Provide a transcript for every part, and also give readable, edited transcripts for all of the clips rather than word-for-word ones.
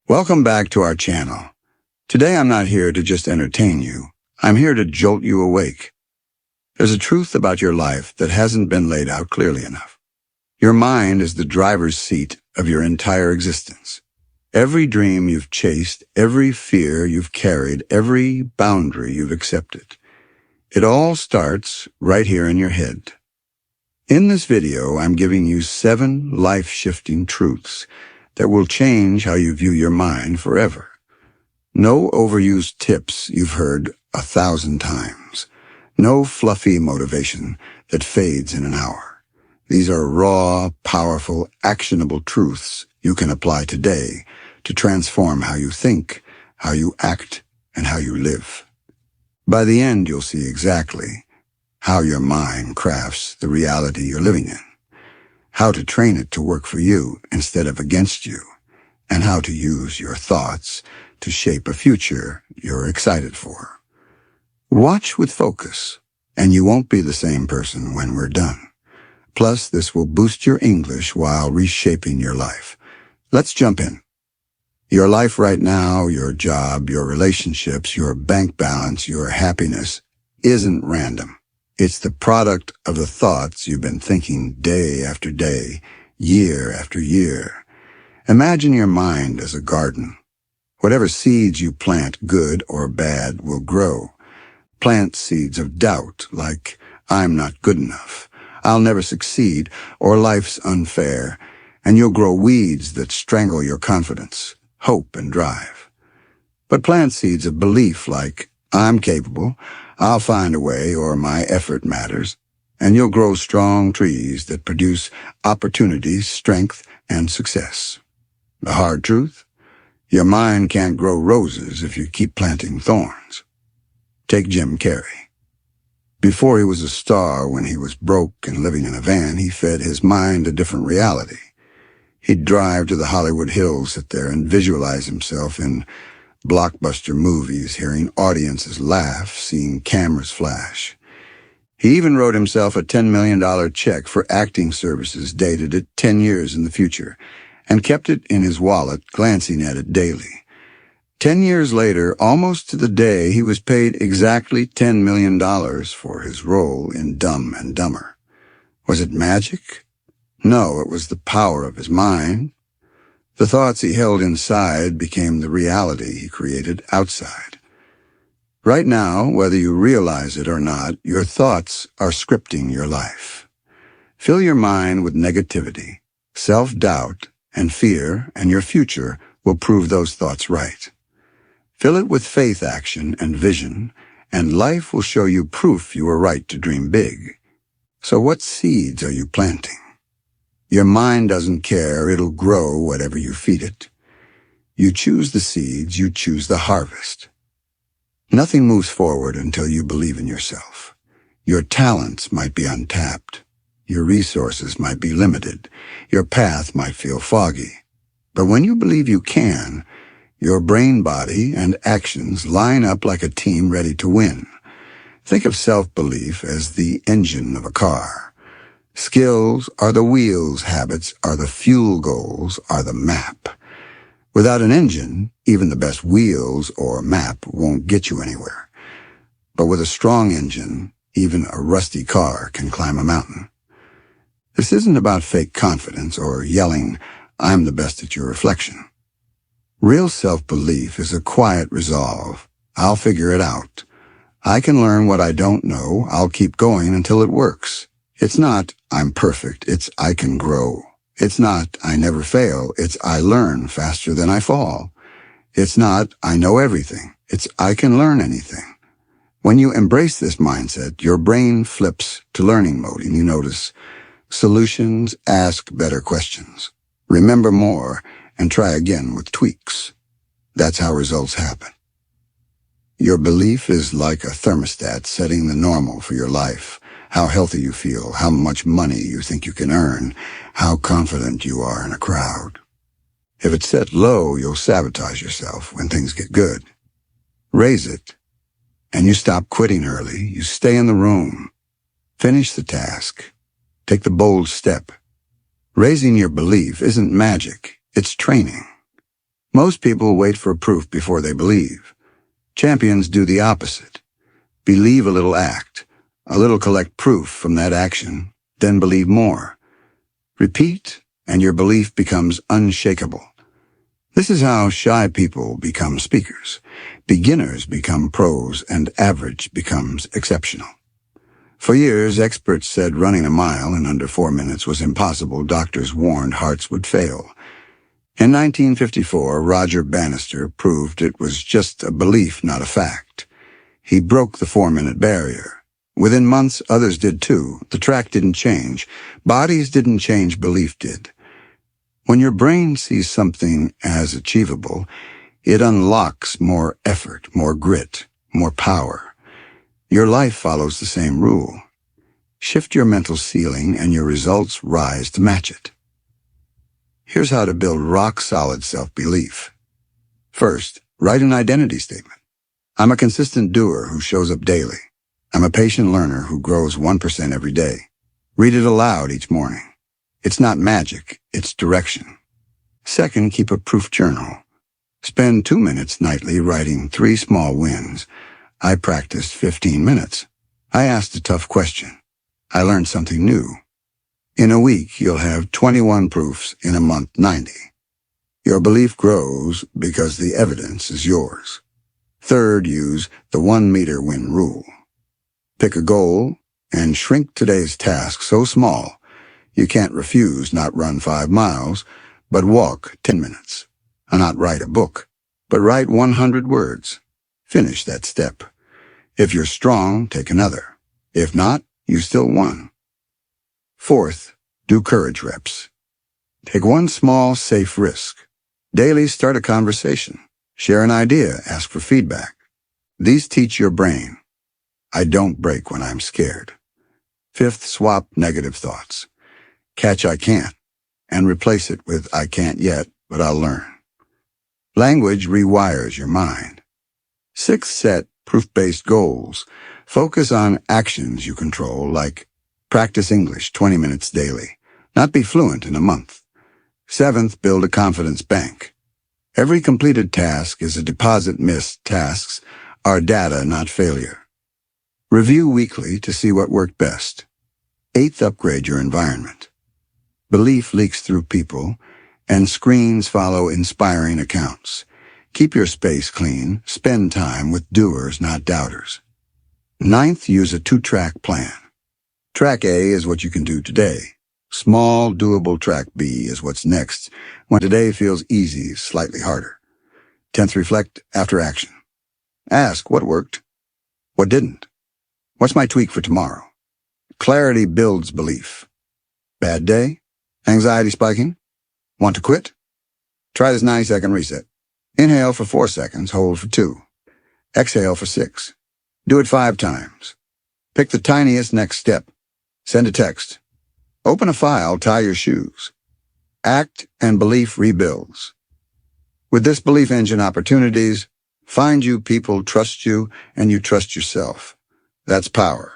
Welcome back to our channel. Today I'm not here to just entertain you. I'm here to jolt you awake. There's a truth about your life that hasn't been laid out clearly enough. Your mind is the driver's seat of your entire existence. Every dream you've chased, every fear you've carried, every boundary you've accepted. It all starts right here in your head. In this video, I'm giving you 7 life-shifting truths that will change how you view your mind forever. No overused tips you've heard 1,000 times. No fluffy motivation that fades in an hour. These are raw, powerful, actionable truths you can apply today to transform how you think, how you act, and how you live. By the end, you'll see exactly how your mind crafts the reality you're living in, how to train it to work for you instead of against you, and how to use your thoughts to shape a future you're excited for. Watch with focus, and you won't be the same person when we're done. Plus, this will boost your English while reshaping your life. Let's jump in. Your life right now, your job, your relationships, your bank balance, your happiness isn't random. It's the product of the thoughts you've been thinking day after day, year after year. Imagine your mind as a garden. Whatever seeds you plant, good or bad, will grow. Plant seeds of doubt, like, I'm not good enough, I'll never succeed, or life's unfair, and you'll grow weeds that strangle your confidence, hope, and drive. But plant seeds of belief, like, I'm capable, I'll find a way, or my effort matters, and you'll grow strong trees that produce opportunities, strength, and success. The hard truth? Your mind can't grow roses if you keep planting thorns. Take Jim Carrey. Before he was a star, when he was broke and living in a van, he fed his mind a different reality. He'd drive to the Hollywood Hills, sit there and visualize himself in blockbuster movies, hearing audiences laugh, seeing cameras flash. He even wrote himself a $10 million check for acting services dated at 10 years in the future, and kept it in his wallet, glancing at it daily. 10 years later, almost to the day, he was paid exactly $10 million for his role in Dumb and Dumber. Was it magic? No, it was the power of his mind. The thoughts he held inside became the reality he created outside. Right now, whether you realize it or not, your thoughts are scripting your life. Fill your mind with negativity, self-doubt, and fear, and your future will prove those thoughts right. Fill it with faith, action, and vision, and life will show you proof you were right to dream big. So what seeds are you planting? Your mind doesn't care, it'll grow whatever you feed it. You choose the seeds, you choose the harvest. Nothing moves forward until you believe in yourself. Your talents might be untapped. Your resources might be limited. Your path might feel foggy. But when you believe you can, your brain, body, and actions line up like a team ready to win. Think of self-belief as the engine of a car. Skills are the wheels, habits are the fuel, goals are the map. Without an engine, even the best wheels or map won't get you anywhere. But with a strong engine, even a rusty car can climb a mountain. This isn't about fake confidence or yelling, I'm the best at your reflection. Real self-belief is a quiet resolve. I'll figure it out. I can learn what I don't know. I'll keep going until it works. It's not, I'm perfect. It's, I can grow. It's not, I never fail. It's, I learn faster than I fall. It's not, I know everything. It's, I can learn anything. When you embrace this mindset, your brain flips to learning mode and you notice solutions, ask better questions. Remember more and try again with tweaks. That's how results happen. Your belief is like a thermostat setting the normal for your life. How healthy you feel, how much money you think you can earn, how confident you are in a crowd. If it's set low, you'll sabotage yourself when things get good. Raise it, and you stop quitting early. You stay in the room. Finish the task. Take the bold step. Raising your belief isn't magic, it's training. Most people wait for proof before they believe. Champions do the opposite. Believe a little, act. A little, collect proof from that action, then believe more. Repeat, and your belief becomes unshakable. This is how shy people become speakers. Beginners become pros, and average becomes exceptional. For years, experts said running a mile in under 4 minutes was impossible. Doctors warned hearts would fail. In 1954, Roger Bannister proved it was just a belief, not a fact. He broke the 4-minute barrier. Within months, others did too. The track didn't change. Bodies didn't change, belief did. When your brain sees something as achievable, it unlocks more effort, more grit, more power. Your life follows the same rule. Shift your mental ceiling and your results rise to match it. Here's how to build rock-solid self-belief. First, write an identity statement. I'm a consistent doer who shows up daily. I'm a patient learner who grows 1% every day. Read it aloud each morning. It's not magic, it's direction. Second, keep a proof journal. Spend 2 minutes nightly writing 3 small wins. I practiced 15 minutes. I asked a tough question. I learned something new. In a week, you'll have 21 proofs, in a month 90. Your belief grows because the evidence is yours. Third, use the 1-meter win rule. Pick a goal and shrink today's task so small you can't refuse not run 5 miles, but walk 10 minutes. Or not write a book, but write 100 words. Finish that step. If you're strong, take another. If not, you still won. Fourth, do courage reps. Take one small, safe risk. Daily, start a conversation. Share an idea, ask for feedback. These teach your brain. I don't break when I'm scared. Fifth, swap negative thoughts. Catch I can't, and replace it with I can't yet, but I'll learn. Language rewires your mind. Sixth, set proof-based goals. Focus on actions you control, like practice English 20 minutes daily, not be fluent in a month. Seventh, build a confidence bank. Every completed task is a deposit. Missed tasks are data, not failure. Review weekly to see what worked best. Eighth, upgrade your environment. Belief leaks through people, and screens follow inspiring accounts. Keep your space clean. Spend time with doers, not doubters. Ninth, use a 2-track plan. Track A is what you can do today. Small, doable track B is what's next, when today feels easy, slightly harder. 10th, reflect after action. Ask what worked, what didn't. What's my tweak for tomorrow? Clarity builds belief. Bad day? Anxiety spiking? Want to quit? Try this 90-second reset. Inhale for 4 seconds, hold for 2. Exhale for 6. Do it 5 times. Pick the tiniest next step. Send a text. Open a file, tie your shoes. Act and belief rebuilds. With this belief engine, opportunities find you, people trust you, and you trust yourself. That's power.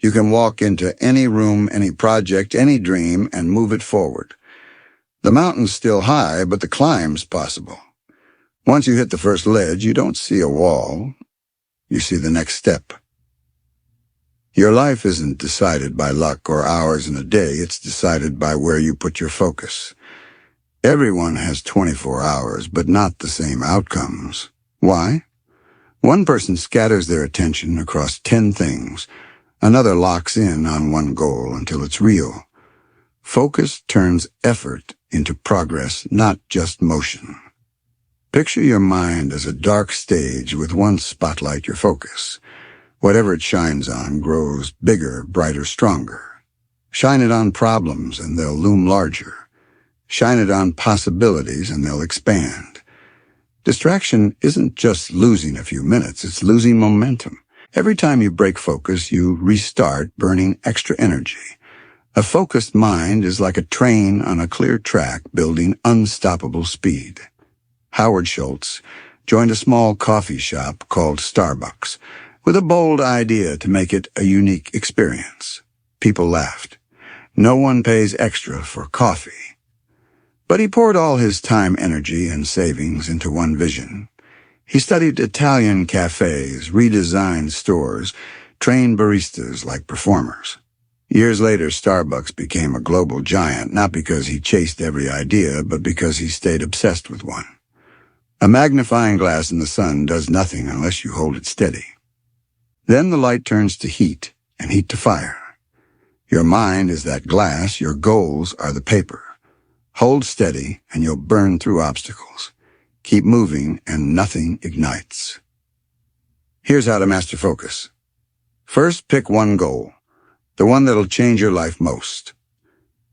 You can walk into any room, any project, any dream, and move it forward. The mountain's still high, but the climb's possible. Once you hit the first ledge, you don't see a wall. You see the next step. Your life isn't decided by luck or hours in a day. It's decided by where you put your focus. Everyone has 24 hours, but not the same outcomes. Why? One person scatters their attention across 10 things. Another locks in on one goal until it's real. Focus turns effort into progress, not just motion. Picture your mind as a dark stage with one spotlight, your focus. Whatever it shines on grows bigger, brighter, stronger. Shine it on problems and they'll loom larger. Shine it on possibilities and they'll expand. Distraction isn't just losing a few minutes, it's losing momentum. Every time you break focus, you restart, burning extra energy. A focused mind is like a train on a clear track, building unstoppable speed. Howard Schultz joined a small coffee shop called Starbucks with a bold idea to make it a unique experience. People laughed. No one pays extra for coffee. But he poured all his time, energy, and savings into one vision. He studied Italian cafes, redesigned stores, trained baristas like performers. Years later, Starbucks became a global giant, not because he chased every idea, but because he stayed obsessed with one. A magnifying glass in the sun does nothing unless you hold it steady. Then the light turns to heat, and heat to fire. Your mind is that glass, your goals are the paper. Hold steady, and you'll burn through obstacles. Keep moving, and nothing ignites. Here's how to master focus. First, pick one goal, the one that'll change your life most.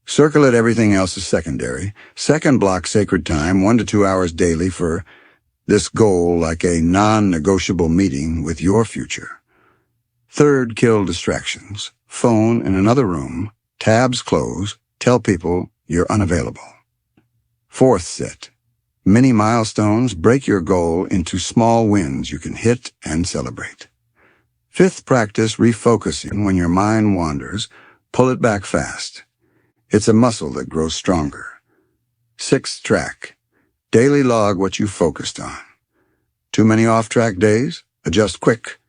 Circle it, everything else is secondary. Second, block sacred time, 1 to 2 hours daily for this goal, like a non-negotiable meeting with your future. Third, kill distractions. Phone in another room, tabs close, tell people you're unavailable. Fourth set. Mini milestones, break your goal into small wins you can hit and celebrate. Fifth, practice refocusing when your mind wanders. Pull it back fast. It's a muscle that grows stronger. Sixth, track. Daily log what you focused on. Too many off-track days? Adjust quick.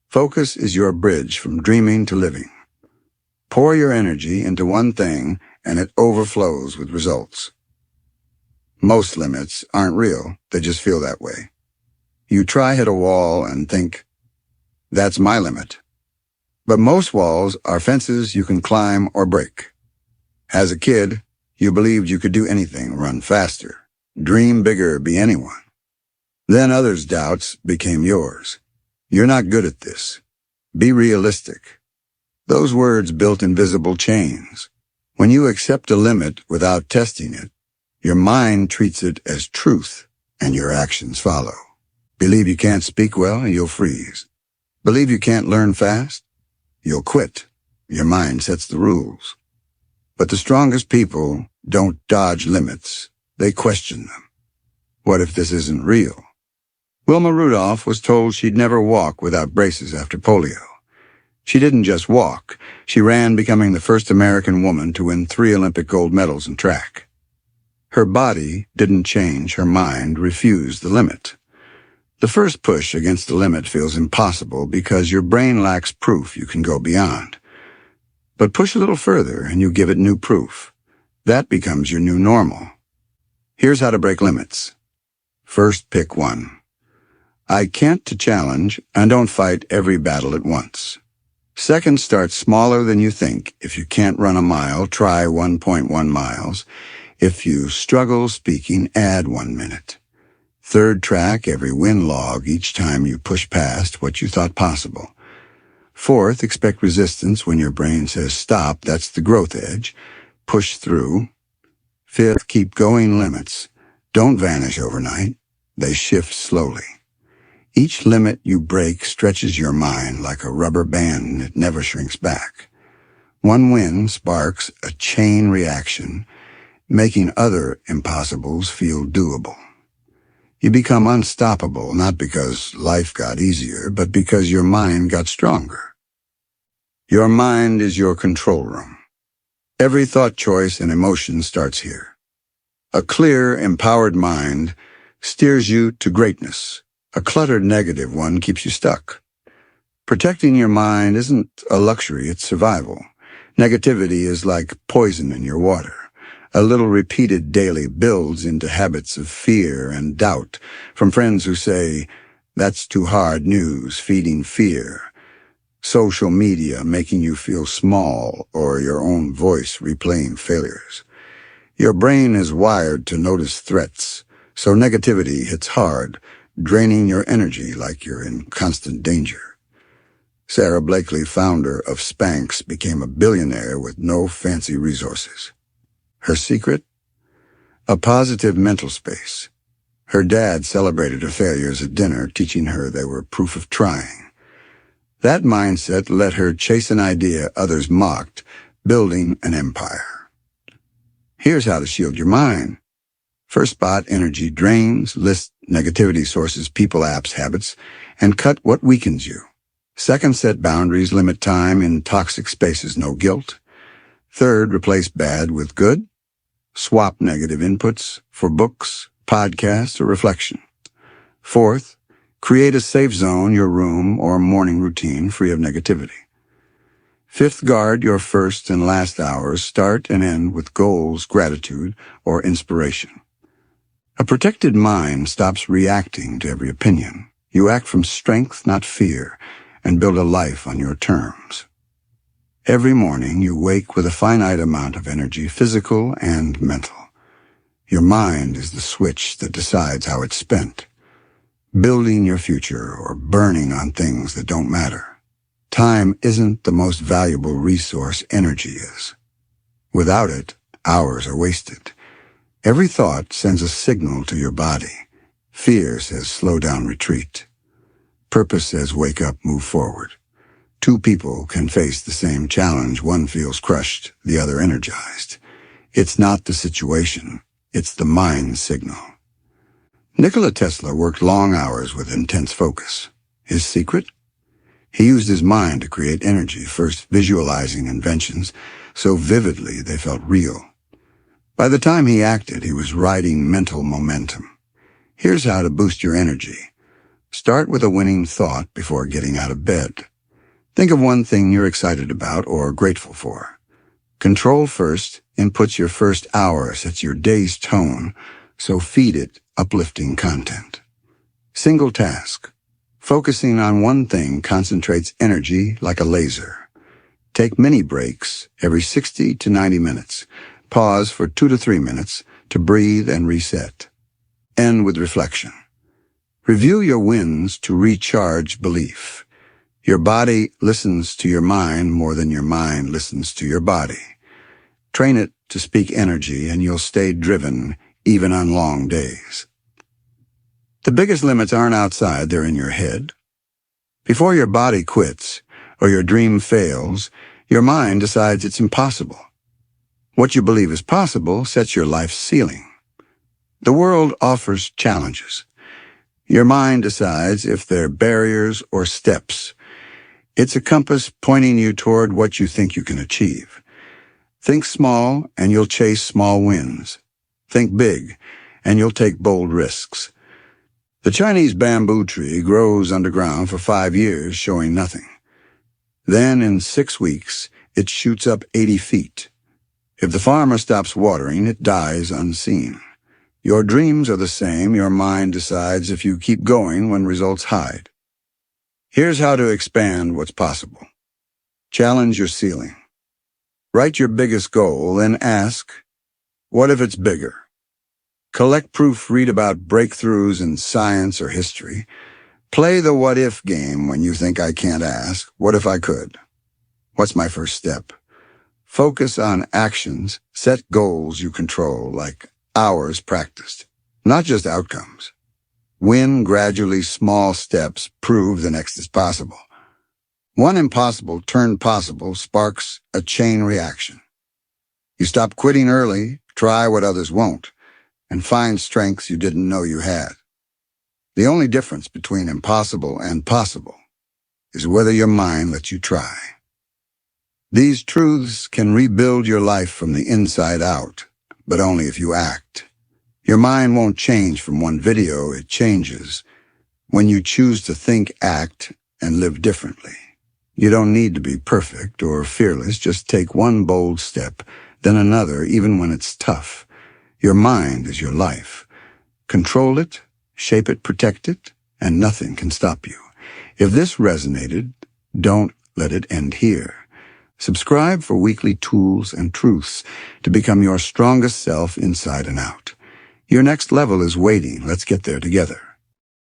Focus is your bridge from dreaming to living. Pour your energy into one thing, and it overflows with results. Most limits aren't real, they just feel that way. You hit a wall and think, that's my limit. But most walls are fences you can climb or break. As a kid, you believed you could do anything, run faster, dream bigger, be anyone. Then others' doubts became yours. You're not good at this. Be realistic. Those words built invisible chains. When you accept a limit without testing it, your mind treats it as truth, and your actions follow. Believe you can't speak well, you'll freeze. Believe you can't learn fast, you'll quit. Your mind sets the rules. But the strongest people don't dodge limits, they question them. What if this isn't real? Wilma Rudolph was told she'd never walk without braces after polio. She didn't just walk. She ran, becoming the first American woman to win 3 Olympic gold medals in track. Her body didn't change, her mind refused the limit. The first push against the limit feels impossible because your brain lacks proof you can go beyond. But push a little further and you give it new proof. That becomes your new normal. Here's how to break limits. First, pick one. I can't to challenge, and don't fight every battle at once. Second, start smaller than you think. If you can't run a mile, try 1.1 miles. If you struggle speaking, add 1 minute. Third, track every win log each time you push past what you thought possible. Fourth, expect resistance when your brain says stop. That's the growth edge. Push through. Fifth, keep going limits. Don't vanish overnight. They shift slowly. Each limit you break stretches your mind like a rubber band that never shrinks back. One win sparks a chain reaction, making other impossibles feel doable. You become unstoppable not because life got easier, but because your mind got stronger. Your mind is your control room. Every thought, choice, and emotion starts here. A clear, empowered mind steers you to greatness. A cluttered negative one keeps you stuck. Protecting your mind isn't a luxury, it's survival. Negativity is like poison in your water. A little repeated daily builds into habits of fear and doubt, from friends who say, that's too hard news, feeding fear. Social media making you feel small, or your own voice replaying failures. Your brain is wired to notice threats, so negativity hits hard, draining your energy like you're in constant danger. Sarah Blakely, founder of Spanx, became a billionaire with no fancy resources. Her secret? A positive mental space. Her dad celebrated her failures at dinner, teaching her they were proof of trying. That mindset let her chase an idea others mocked, building an empire. Here's how to shield your mind. First, spot energy drains, list negativity sources, people, apps, habits, and cut what weakens you. Second, set boundaries, limit time in toxic spaces, no guilt. Third, replace bad with good. Swap negative inputs for books, podcasts, or reflection. Fourth, create a safe zone, your room or morning routine free of negativity. Fifth, guard your first and last hours. Start and end with goals, gratitude, or inspiration. A protected mind stops reacting to every opinion. You act from strength, not fear, and build a life on your terms. Every morning you wake with a finite amount of energy, physical and mental. Your mind is the switch that decides how it's spent. Building your future or burning on things that don't matter. Time isn't the most valuable resource, energy is. Without it, hours are wasted. Every thought sends a signal to your body. Fear says slow down, retreat. Purpose says wake up, move forward. Two people can face the same challenge. One feels crushed, the other energized. It's not the situation, it's the mind signal. Nikola Tesla worked long hours with intense focus. His secret? He used his mind to create energy, first visualizing inventions so vividly they felt real. By the time he acted, he was riding mental momentum. Here's how to boost your energy. Start with a winning thought before getting out of bed. Think of one thing you're excited about or grateful for. Control first inputs your first hour, sets your day's tone, so feed it uplifting content. Single task. Focusing on one thing concentrates energy like a laser. Take mini breaks every 60 to 90 minutes. Pause for 2 to 3 minutes to breathe and reset. End with reflection. Review your wins to recharge belief. Your body listens to your mind more than your mind listens to your body. Train it to speak energy and you'll stay driven even on long days. The biggest limits aren't outside, they're in your head. Before your body quits or your dream fails, your mind decides it's impossible. What you believe is possible sets your life's ceiling. The world offers challenges. Your mind decides if they're barriers or steps. It's a compass pointing you toward what you think you can achieve. Think small and you'll chase small wins. Think big and you'll take bold risks. The Chinese bamboo tree grows underground for 5 years, showing nothing. Then, in 6 weeks, it shoots up 80 feet. If the farmer stops watering, it dies unseen. Your dreams are the same. Your mind decides if you keep going when results hide. Here's how to expand what's possible. Challenge your ceiling. Write your biggest goal and ask, what if it's bigger? Collect proof, read about breakthroughs in science or history. Play the what-if game when you think I can't ask, what if I could? What's my first step? Focus on actions, set goals you control, like hours practiced, not just outcomes. Win gradually, small steps prove the next is possible. One impossible turned possible sparks a chain reaction. You stop quitting early, try what others won't, and find strengths you didn't know you had. The only difference between impossible and possible is whether your mind lets you try. These truths can rebuild your life from the inside out, but only if you act. Your mind won't change from one video, it changes when you choose to think, act, and live differently. You don't need to be perfect or fearless, just take one bold step, then another, even when it's tough. Your mind is your life. Control it, shape it, protect it, and nothing can stop you. If this resonated, don't let it end here. Subscribe for weekly tools and truths to become your strongest self inside and out. Your next level is waiting. Let's get there together.